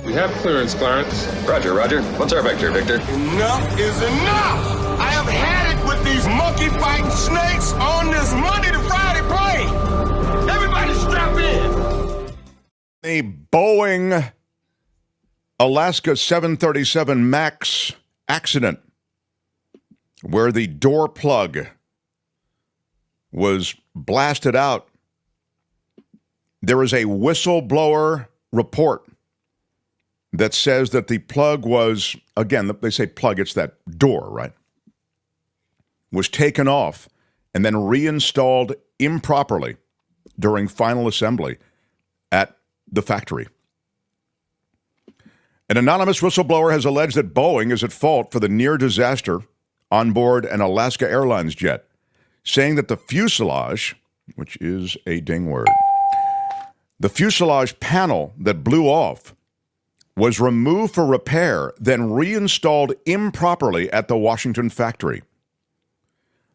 We have clearance, Clarence. Roger, Roger. What's our vector, Victor? Enough is enough! I have had it with these monkey-fighting snakes on this Monday to Friday plane! Everybody strap in! A Boeing Alaska 737 MAX accident where the door plug was blasted out. There is a whistleblower report that says that the plug was, again, they say plug, it's that door, right? Was taken off and then reinstalled improperly during final assembly at the factory. An anonymous whistleblower has alleged that Boeing is at fault for the near disaster on board an Alaska Airlines jet, saying that the fuselage, which is a ding word, the fuselage panel that blew off was removed for repair, then reinstalled improperly at the Washington factory.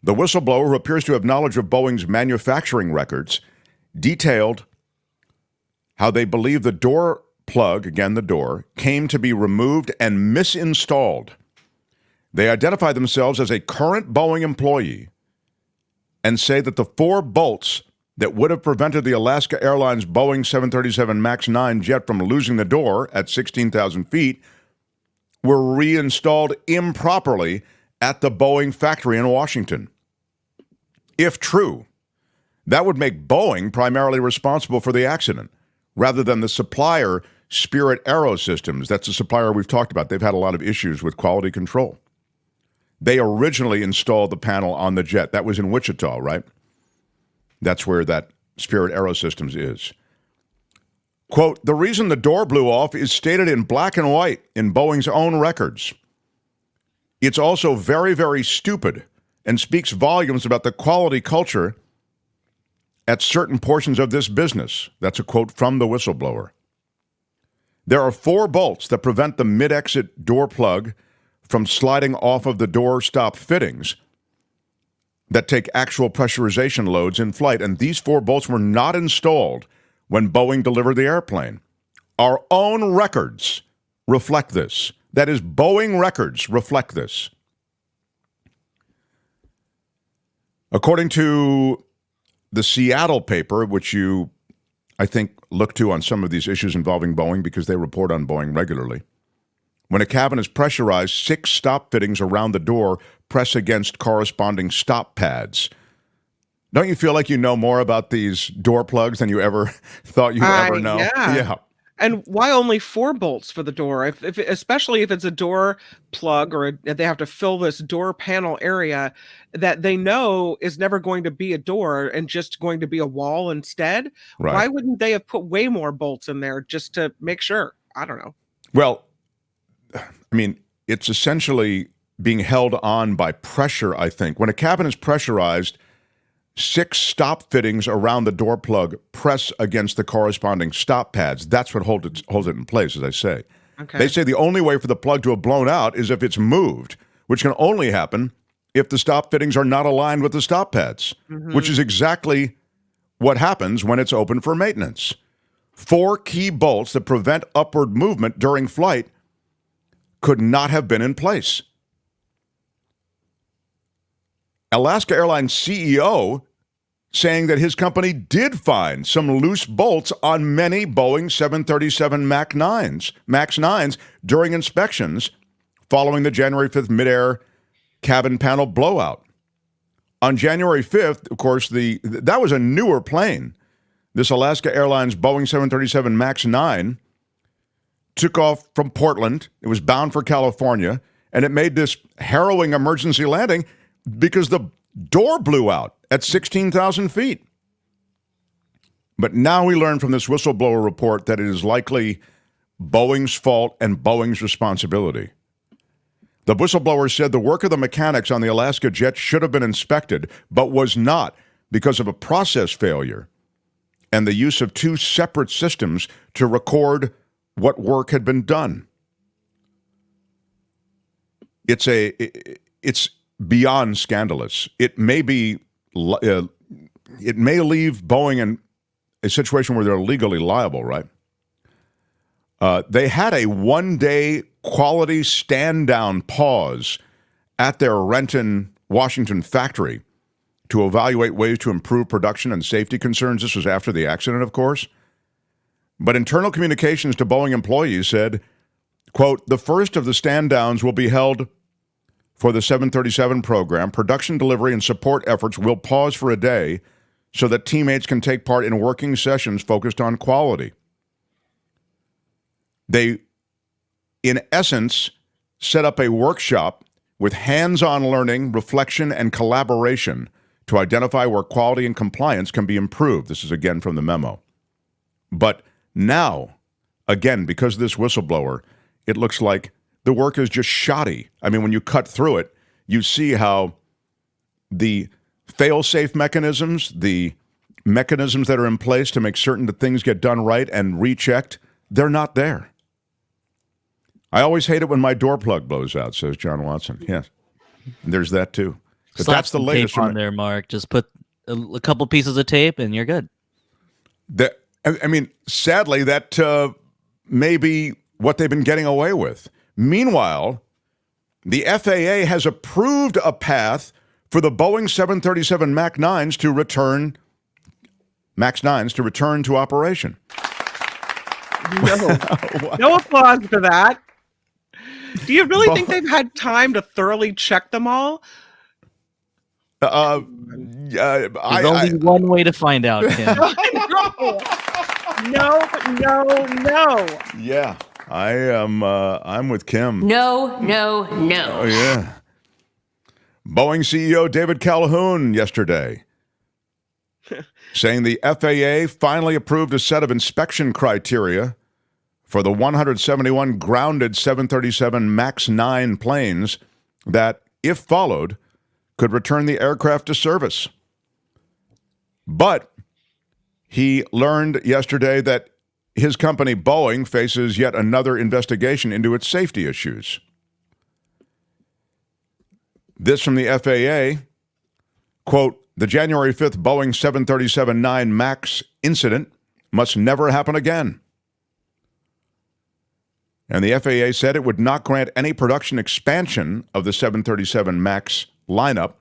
The whistleblower, who appears to have knowledge of Boeing's manufacturing records, detailed how they believe the door plug, again the door, came to be removed and misinstalled. They identify themselves as a current Boeing employee and say that the 4 bolts that would have prevented the Alaska Airlines Boeing 737 MAX 9 jet from losing the door at 16,000 feet were reinstalled improperly at the Boeing factory in Washington. If true, that would make Boeing primarily responsible for the accident, rather than the supplier Spirit Aerosystems. That's a supplier we've talked about. They've had a lot of issues with quality control. They originally installed the panel on the jet. That was in Wichita, right? That's where that Spirit Aerosystems is. Quote, the reason the door blew off is stated in black and white in Boeing's own records. It's also very, very stupid and speaks volumes about the quality culture at certain portions of this business. That's a quote from the whistleblower. There are 4 bolts that prevent the mid-exit door plug from sliding off of the door stop fittings that take actual pressurization loads in flight, and these 4 bolts were not installed when Boeing delivered the airplane. Our own records reflect this. That is, Boeing records reflect this. According to the Seattle paper, which you, I think, look to on some of these issues involving Boeing because they report on Boeing regularly, when a cabin is pressurized, 6 stop fittings around the door press against corresponding stop pads. Don't you feel like you know more about these door plugs than you ever thought you'd ever know? Yeah. And why only 4 bolts for the door? Especially if it's a door plug or they have to fill this door panel area that they know is never going to be a door and just going to be a wall instead. Right. Why wouldn't they have put way more bolts in there just to make sure? I don't know. Well, I mean, it's essentially being held on by pressure, I think. When a cabin is pressurized, 6 stop fittings around the door plug press against the corresponding stop pads. That's what holds it in place, as I say. Okay. They say the only way for the plug to have blown out is if it's moved, which can only happen if the stop fittings are not aligned with the stop pads, which is exactly what happens when it's open for maintenance. 4 key bolts that prevent upward movement during flight could not have been in place. Alaska Airlines CEO saying that his company did find some loose bolts on many Boeing 737 MAX 9s during inspections following the January 5th midair cabin panel blowout. On January 5th, of course, that was a newer plane. This Alaska Airlines Boeing 737 MAX 9 took off from Portland. It was bound for California, and it made this harrowing emergency landing because the door blew out at 16,000 feet. But now we learn from this whistleblower report that it is likely Boeing's fault and Boeing's responsibility. The whistleblower said the work of the mechanics on the Alaska jet should have been inspected, but was not because of a process failure and the use of 2 separate systems to record what work had been done. It's beyond scandalous. It may leave Boeing in a situation where they're legally liable, right? They had a one-day quality stand-down pause at their Renton, Washington factory to evaluate ways to improve production and safety concerns. This was after the accident, of course. But internal communications to Boeing employees said, quote, the first of the stand-downs will be held for the 737 program. Production, delivery, and support efforts will pause for a day so that teammates can take part in working sessions focused on quality. They, in essence, set up a workshop with hands-on learning, reflection, and collaboration to identify where quality and compliance can be improved. This is again from the memo. But now, again, because of this whistleblower, it looks like the work is just shoddy. I mean, when you cut through it, you see how the fail-safe mechanisms, the mechanisms that are in place to make certain that things get done right and rechecked, they're not there. I always hate it when my door plug blows out, says John Watson. Yes, and there's that too. But Slap that's the some latest tape on there, Mark. Just put a couple pieces of tape and you're good. I mean, sadly, that may be what they've been getting away with. Meanwhile, the FAA has approved a path for the Boeing 737 MAX 9s to return to operation. No applause for that. Do you really think they've had time to thoroughly check them all? There's only one way to find out, Kim. No. Yeah, I'm with Kim. No. Oh, yeah. Boeing CEO David Calhoun yesterday saying the FAA finally approved a set of inspection criteria for the 171 grounded 737 MAX 9 planes that, if followed, could return the aircraft to service. But he learned yesterday that his company, Boeing, faces yet another investigation into its safety issues. This from the FAA, quote, the January 5th Boeing 737-9 MAX incident must never happen again. And the FAA said it would not grant any production expansion of the 737 MAX lineup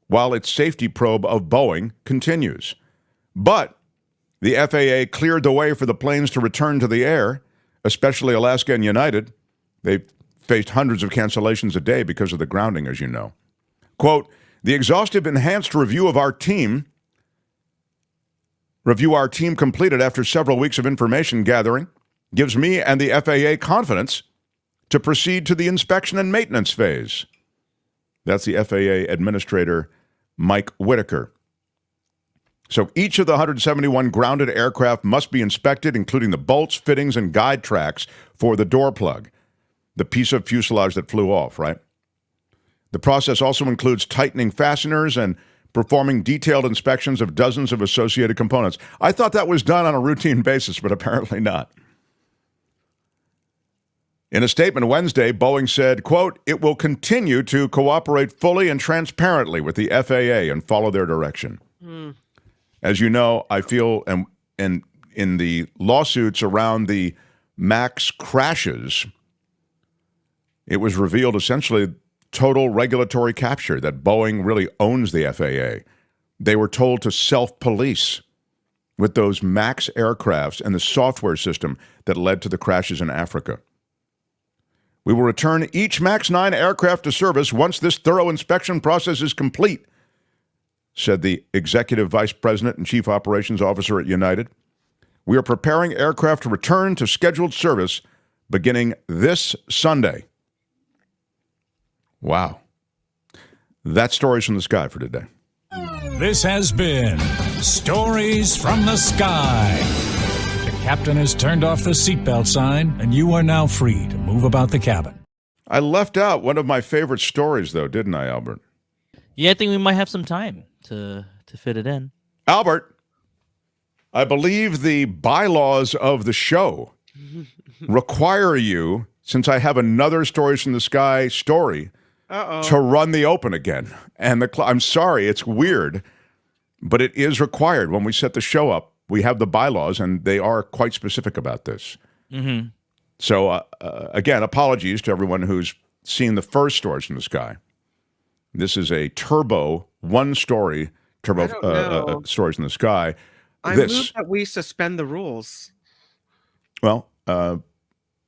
while its safety probe of Boeing continues. But the FAA cleared the way for the planes to return to the air, especially Alaska and United. They've faced hundreds of cancellations a day because of the grounding, as you know. Quote, the exhaustive enhanced review our team completed after several weeks of information gathering gives me and the FAA confidence to proceed to the inspection and maintenance phase. That's the FAA Administrator, Mike Whitaker. So each of the 171 grounded aircraft must be inspected, including the bolts, fittings, and guide tracks for the door plug, the piece of fuselage that flew off, right? The process also includes tightening fasteners and performing detailed inspections of dozens of associated components. I thought that was done on a routine basis, but apparently not. In a statement Wednesday, Boeing said, quote, it will continue to cooperate fully and transparently with the FAA and follow their direction. As you know, I feel and in the lawsuits around the MAX crashes, it was revealed essentially total regulatory capture, that Boeing really owns the FAA. They were told to self-police with those MAX aircrafts and the software system that led to the crashes in Africa. We will return each MAX 9 aircraft to service once this thorough inspection process is complete, said the Executive Vice President and Chief Operations Officer at United. We are preparing aircraft to return to scheduled service beginning this Sunday. Wow. That's Stories from the Sky for today. This has been Stories from the Sky. The captain has turned off the seatbelt sign, and you are now free to move about the cabin. I left out one of my favorite stories, though, didn't I, Albert? Yeah, I think we might have some time to fit it in. Albert, I believe the bylaws of the show require you, since I have another Stories from the Sky story, to run the open again. And I'm sorry, it's weird, but it is required. When we set the show up, we have the bylaws, and they are quite specific about this. Mm-hmm. So, again, apologies to everyone who's seen the first Stories from the Sky. This is a turbo, one-story turbo Stories in the Sky. I move that we suspend the rules. Well, the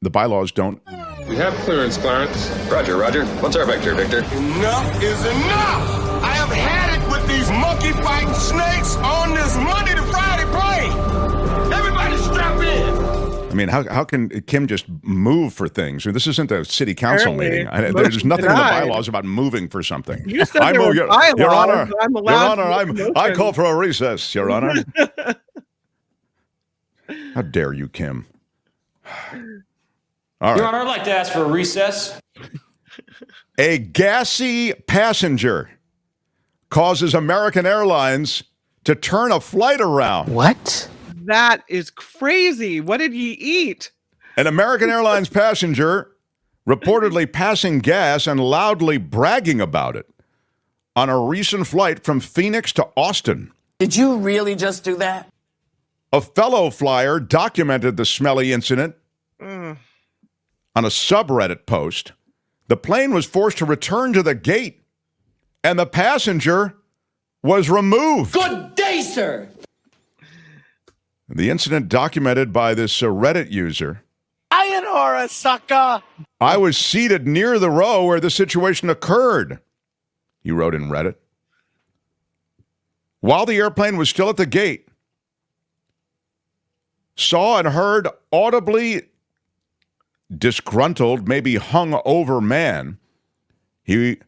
bylaws don't. We have clearance, Clarence. Roger, Roger. What's our vector, Victor? Enough is enough! I have had it with these monkey-fighting snakes on this Monday to Friday plane! Everybody strap in! I mean, how can Kim just move for things? This isn't a city council meeting. There's nothing in the bylaws about moving for something. You said there were bylaws. Your Honor, I'm allowed Your Honor, I call for a recess, Your Honor. How dare you, Kim? All right. Your Honor, I'd like to ask for a recess. A gassy passenger causes American Airlines to turn a flight around. What? That is crazy. What did he eat? An American Airlines passenger reportedly passing gas and loudly bragging about it on a recent flight from Phoenix to Austin. Did you really just do that? A fellow flyer documented the smelly incident on a subreddit post. The plane was forced to return to the gate, and the passenger was removed. Good day, sir. The incident documented by this Reddit user. Sayonara, sucker. I was seated near the row where the situation occurred, he wrote in Reddit. While the airplane was still at the gate, saw and heard audibly disgruntled, maybe hung-over man. He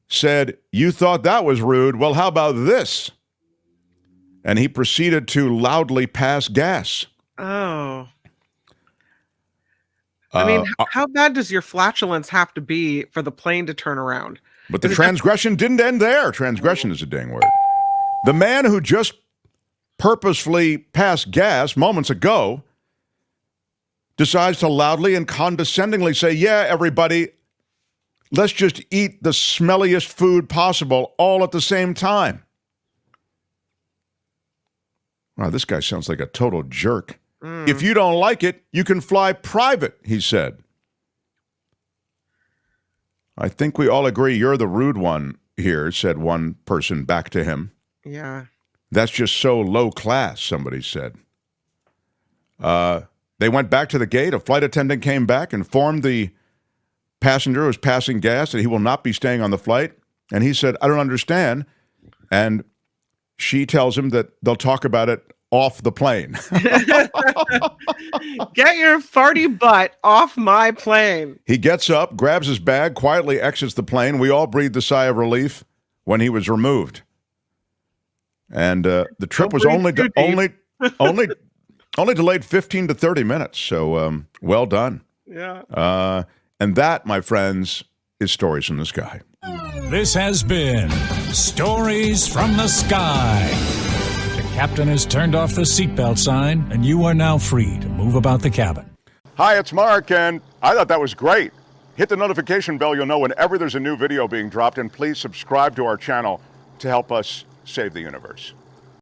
said, "You thought that was rude? Well, how about this?" And he proceeded to loudly pass gas. Oh. I mean, how bad does your flatulence have to be for the plane to turn around? But the transgression didn't end there. Transgression is a dang word. The man who just purposefully passed gas moments ago decides to loudly and condescendingly say, "Yeah, everybody, let's just eat the smelliest food possible all at the same time." Wow, this guy sounds like a total jerk. If you don't like it, you can fly private, he said. I think we all agree you're the rude one here, said one person back to him. Yeah. That's just so low class, somebody said. They went back to the gate. A flight attendant came back, informed the passenger who was passing gas that he will not be staying on the flight. And he said, "I don't understand." And she tells him that they'll talk about it off the plane. Get your farty butt off my plane. He gets up, grabs his bag, quietly exits the plane. We all breathed a sigh of relief when he was removed. And the trip was only delayed 15 to 30 minutes. So well done. Yeah. And that, my friends, is Stories from the Sky. This has been Stories from the Sky. The captain has turned off the seatbelt sign, and you are now free to move about the cabin. Hi, it's Mark, and I thought that was great. Hit the notification bell. You'll know whenever there's a new video being dropped, and please subscribe to our channel to help us save the universe.